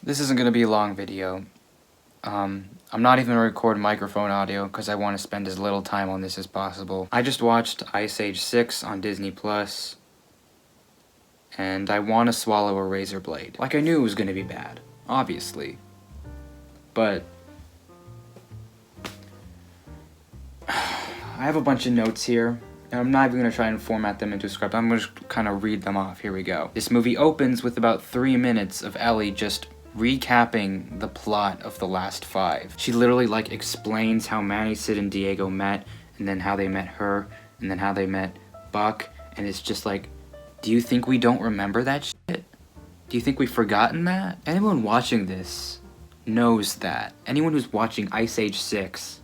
This isn't gonna be a long video. I'm not even gonna record microphone audio because I want to spend as little time on this as possible. I just watched Ice Age 6 on Disney Plus, and I want to swallow a razor blade. Like, I knew it was gonna be bad, obviously. But I have a bunch of notes here, and I'm not even gonna try and format them into a script. I'm gonna just kind of read them off. Here we go. This movie opens with about 3 minutes of Ellie just recapping the plot of the last 5. She literally like explains how Manny, Sid, and Diego met, and then how they met her, and then how they met Buck, and it's just like, do you think we don't remember that shit? Do you think we've forgotten that? Anyone watching this knows that. Anyone who's watching Ice Age 6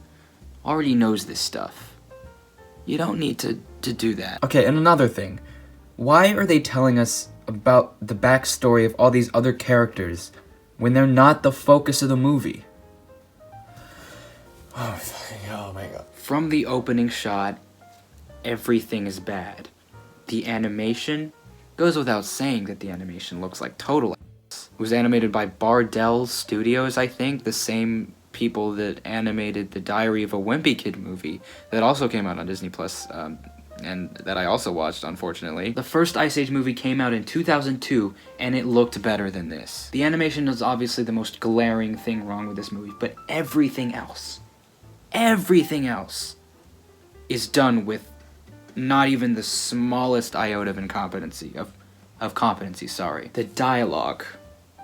already knows this stuff. You don't need to do that. Okay, and another thing. Why are they telling us about the backstory of all these other characters when they're not the focus of the movie? Oh my god. From the opening shot, everything is bad. The animation goes without saying that the animation looks like total ass. It was animated by Bardell Studios, I think, the same people that animated the Diary of a Wimpy Kid movie that also came out on Disney Plus, and that I also watched, unfortunately. The first Ice Age movie came out in 2002, and it looked better than this. The animation is obviously the most glaring thing wrong with this movie, but everything else is done with not even the smallest iota of incompetency, of competency, sorry. The dialogue.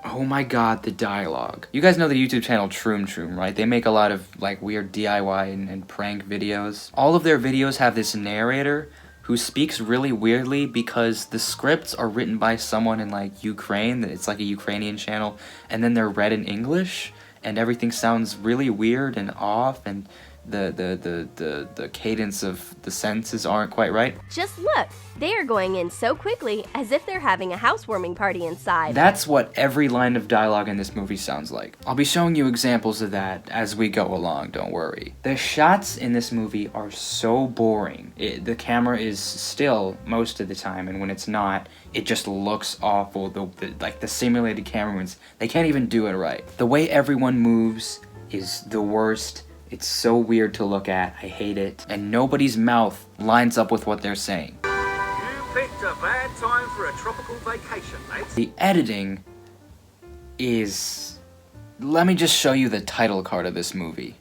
Oh my god, the dialogue. You guys know the YouTube channel Troom, right? They make a lot of like weird DIY and prank videos. All of their videos have this narrator who speaks really weirdly because the scripts are written by someone in like Ukraine, it's like a Ukrainian channel, and then they're read in English, and everything sounds really weird and off, and the cadence of the sentences aren't quite right. Just look, they are going in so quickly as if they're having a housewarming party inside. That's what every line of dialogue in this movie sounds like. I'll be showing you examples of that as we go along, don't worry. The shots in this movie are so boring. The camera is still most of the time, and when it's not, it just looks awful. Like the simulated camera movements, they can't even do it right. The way everyone moves is the worst. It's so weird to look at, I hate it. And nobody's mouth lines up with what they're saying. You picked a bad time for a tropical vacation, mate. The editing is... Let me just show you the title card of this movie.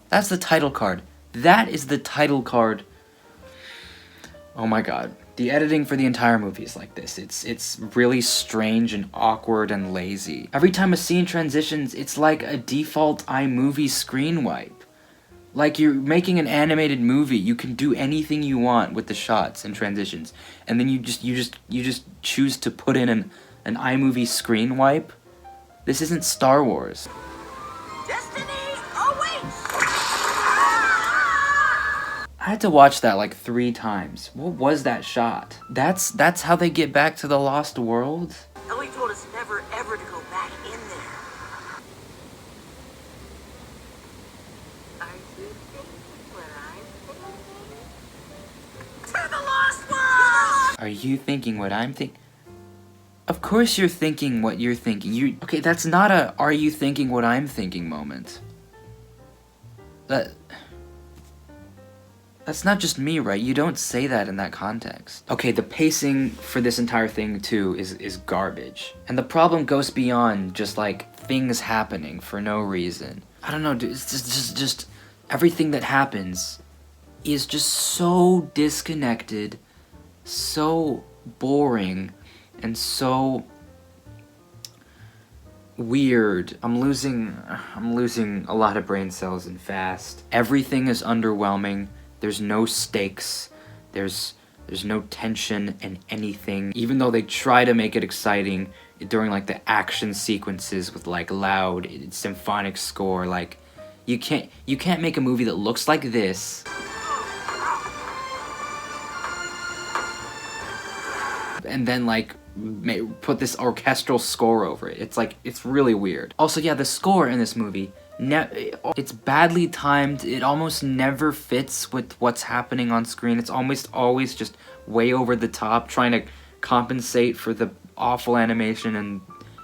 That's the title card. That is the title card. Oh my god. The editing for the entire movie is like this. It's really strange and awkward and lazy. Every time a scene transitions, it's like a default iMovie screen wipe. Like you're making an animated movie, you can do anything you want with the shots and transitions, and then you just choose to put in an iMovie screen wipe. This isn't Star Wars. Destiny awaits! I had to watch that like 3 times. What was that shot? That's how they get back to the Lost World? Ellie told us never ever to go back in there. Are you thinking what I'm thinking? To the Lost World! Are you thinking what I'm thinking? Of course you're thinking what you're thinking. Okay, that's not a "are you thinking what I'm thinking" moment. That's not just me, right? You don't say that in that context. Okay, the pacing for this entire thing, too, is garbage. And the problem goes beyond just, like, things happening for no reason. I don't know, dude, it's just everything that happens is just so disconnected, so boring, and so weird. I'm losing a lot of brain cells and fast. Everything is underwhelming. There's no stakes, there's no tension in anything, even though they try to make it exciting during like the action sequences with like loud symphonic score. Like you can't make a movie that looks like this and then like put this orchestral score over it. It's like, it's really weird. Also, yeah, the score in this movie It's badly timed. It almost never fits with what's happening on screen. It's almost always just way over the top, trying to compensate for the awful animation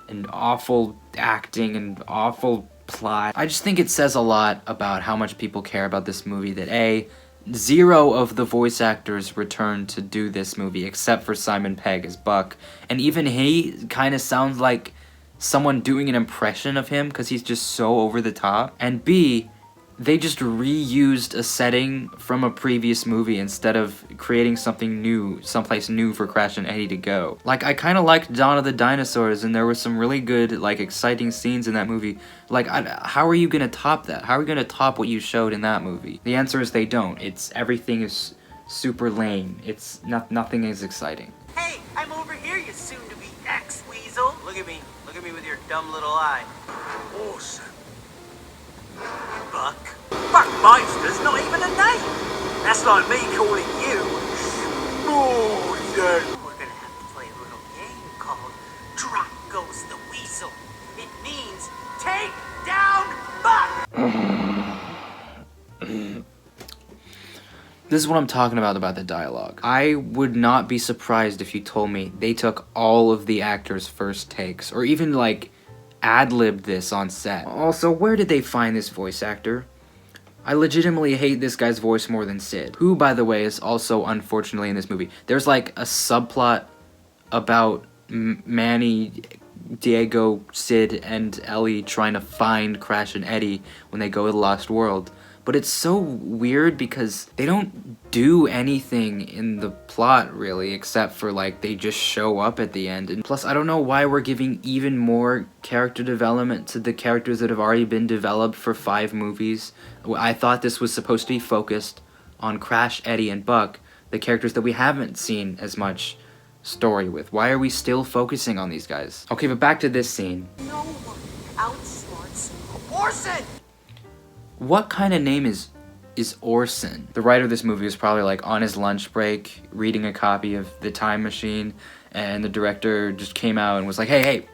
and awful acting and awful plot. I just think it says a lot about how much people care about this movie that zero of the voice actors returned to do this movie except for Simon Pegg as Buck, and even he kind of sounds like someone doing an impression of him because he's just so over the top. And B, they just reused a setting from a previous movie instead of creating something new, someplace new for Crash and Eddie to go. Like, I kind of liked Dawn of the Dinosaurs, and there were some really good, like, exciting scenes in that movie. Like, how are you gonna top that? How are you gonna top what you showed in that movie? The answer is they don't. Everything is super lame. Nothing is exciting. Hey, I'm over here, you soon-to-be ex-weasel. Look at me with your dumb little eye. Awesome. Buck? Buck Meister's not even a name. That's like me calling you Smorzen. We're gonna have to play a little game called Drop Goes the Weasel. It means take down Buck! This is what I'm talking about the dialogue. I would not be surprised if you told me they took all of the actors' first takes, or even, like, ad-libbed this on set. Also, where did they find this voice actor? I legitimately hate this guy's voice more than Sid, who, by the way, is also unfortunately in this movie. There's, like, a subplot about Manny, Diego, Sid, and Ellie trying to find Crash and Eddie when they go to the Lost World. But it's so weird because they don't do anything in the plot, really, except for, like, they just show up at the end. And plus, I don't know why we're giving even more character development to the characters that have already been developed for 5 movies. I thought this was supposed to be focused on Crash, Eddie, and Buck, the characters that we haven't seen as much story with. Why are we still focusing on these guys? Okay, but back to this scene. No one outsmarts Orson! What kind of name is Orson? The writer of this movie was probably like on his lunch break reading a copy of The Time Machine, and the director just came out and was like, hey,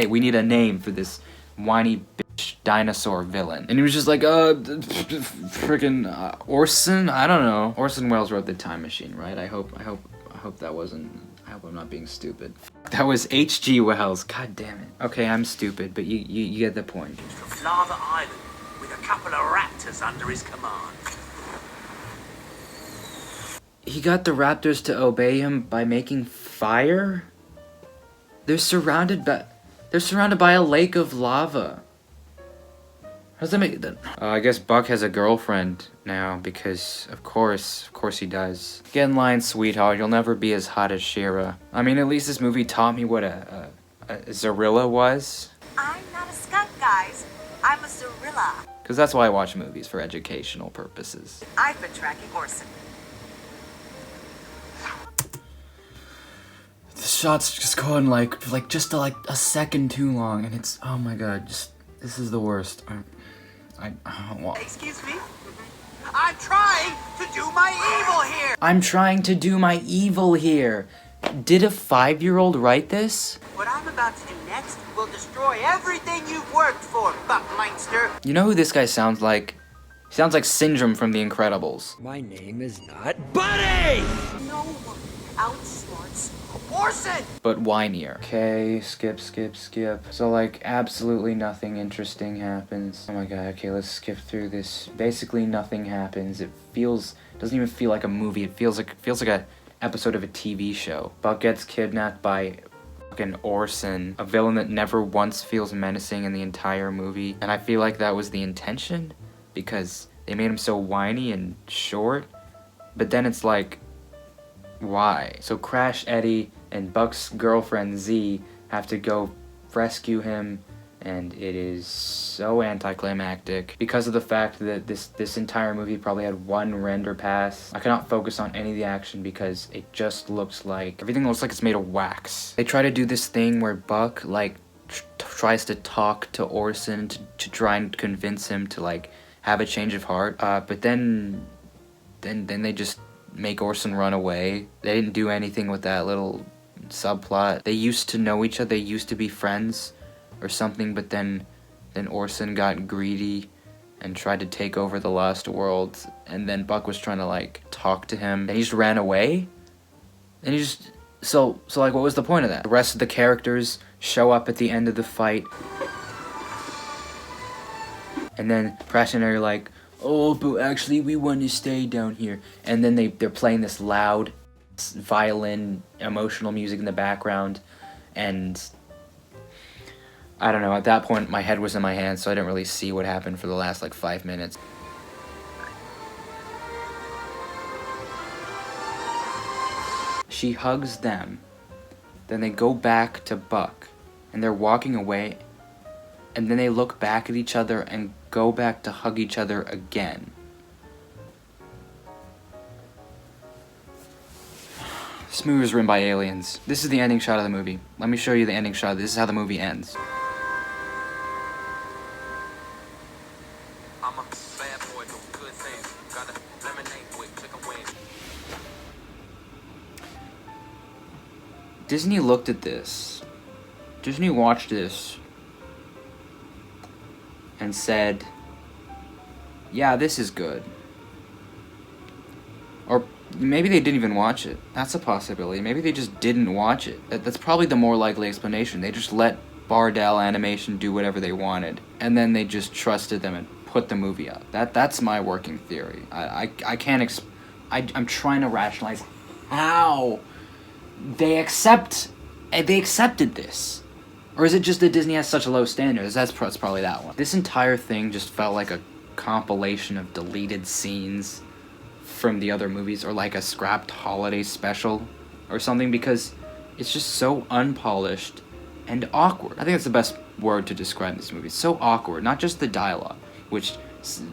we need a name for this whiny bitch dinosaur villain. And he was just like, freaking Orson? I don't know. Orson Welles wrote The Time Machine, right? I hope that wasn't, I hope I'm not being stupid. That was H.G. Wells. God damn it. Okay, I'm stupid, but you get the point. From Lava Island, with a couple of raptors under his command. He got the raptors to obey him by making fire? They're surrounded by a lake of lava. How does that make that? I guess Buck has a girlfriend now because of course he does. Get in line, sweetheart. You'll never be as hot as Shira. I mean, at least this movie taught me what a Zorilla was. I'm not a skunk, guys. I'm a Zorilla. Because that's why I watch movies, for educational purposes. I've been tracking Orson. The shot's just going like just a second too long, and it's, oh my god, this is the worst. I don't want. Excuse me? I'm trying to do my evil here! I'm trying to do my evil here. Did a 5-year-old write this? What I'm about to do next will destroy everything you've worked for, Buckminster. You know who this guy sounds like? He sounds like Syndrome from The Incredibles. My name is not Buddy! No one outsmarts Orson! But whinier. Okay, skip. So, like, absolutely nothing interesting happens. Oh my god, okay, let's skip through this. Basically nothing happens. Doesn't even feel like a movie. It feels like a episode of a TV show. Buck gets kidnapped by fucking Orson, a villain that never once feels menacing in the entire movie. And I feel like that was the intention, because they made him so whiny and short. But then it's like, why? So Crash, Eddie, and Buck's girlfriend Z have to go rescue him, and it is so anticlimactic because of the fact that this entire movie probably had one render pass. I cannot focus on any of the action because it just looks like everything looks like it's made of wax. They try to do this thing where Buck like tries to talk to Orson to try and convince him to like have a change of heart, but then they just make Orson run away. They didn't do anything with that little subplot. They used to know each other, they used to be friends or something, but then then Orson got greedy and tried to take over the lost world, and then Buck was trying to, like, talk to him, and he just ran away? And he just... So, like, what was the point of that? The rest of the characters show up at the end of the fight, and then Crash and Eddie are like, oh, but actually we want to stay down here. And then they're playing this loud violin, emotional music in the background, and I don't know, at that point my head was in my hands, so I didn't really see what happened for the last, like, 5 minutes. She hugs them, then they go back to Buck, and they're walking away, and then they look back at each other and go back to hug each other again. This movie was written by aliens. This is the ending shot of the movie. Let me show you the ending shot. This is how the movie ends. I'm a bad boy, do good things. Got a lemonade with chicken wings. Disney looked at this. Disney watched this and said, yeah, this is good. Or maybe they didn't even watch it. That's a possibility. Maybe they just didn't watch it. That's probably the more likely explanation. They just let Bardell Animation do whatever they wanted, and then they just trusted them and put the movie up. That's my working theory. I can't I'm trying to rationalize how they accepted this. Or is it just that Disney has such a low standard? That's probably that one. This entire thing just felt like a compilation of deleted scenes from the other movies, or like a scrapped holiday special or something, because it's just so unpolished and awkward. I think that's the best word to describe this movie. It's so awkward. Not just the dialogue, which,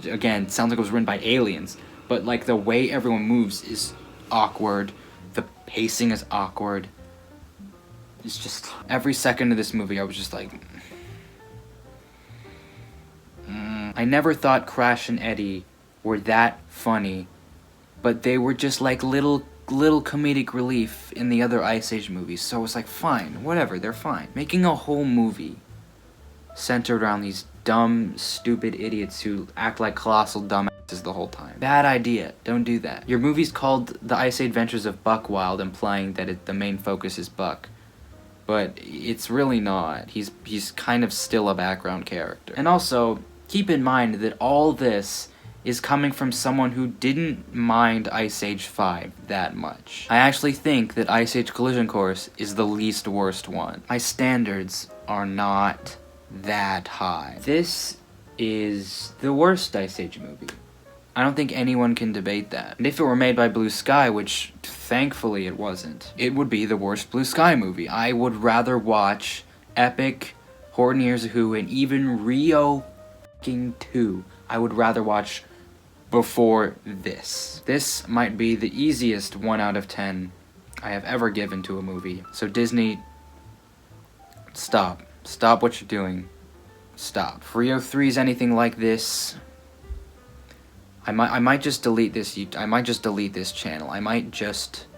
again, sounds like it was written by aliens, but like the way everyone moves is awkward. The pacing is awkward. It's just, every second of this movie I was just like, I never thought Crash and Eddie were that funny, but they were just like little comedic relief in the other Ice Age movies, so it was like, fine, whatever, they're fine. Making a whole movie centered around these dumb, stupid idiots who act like colossal dumbasses the whole time. Bad idea. Don't do that. Your movie's called The Ice Age Adventures of Buck Wild, implying that the main focus is Buck. But it's really not. He's kind of still a background character. And also, keep in mind that all this is coming from someone who didn't mind Ice Age 5 that much. I actually think that Ice Age Collision Course is the least worst one. My standards are not that high. This is the worst Ice Age movie. I don't think anyone can debate that. And if it were made by Blue Sky, which thankfully it wasn't, it would be the worst Blue Sky movie. I would rather watch Epic, Horton Hears a Who, and even Rio 2. I would rather watch before this. This might be the easiest 1 out of 10 I have ever given to a movie. So Disney, stop. Stop what you're doing. Stop. If Rio 3 is anything like this, I might just delete this. I might just delete this channel. I might just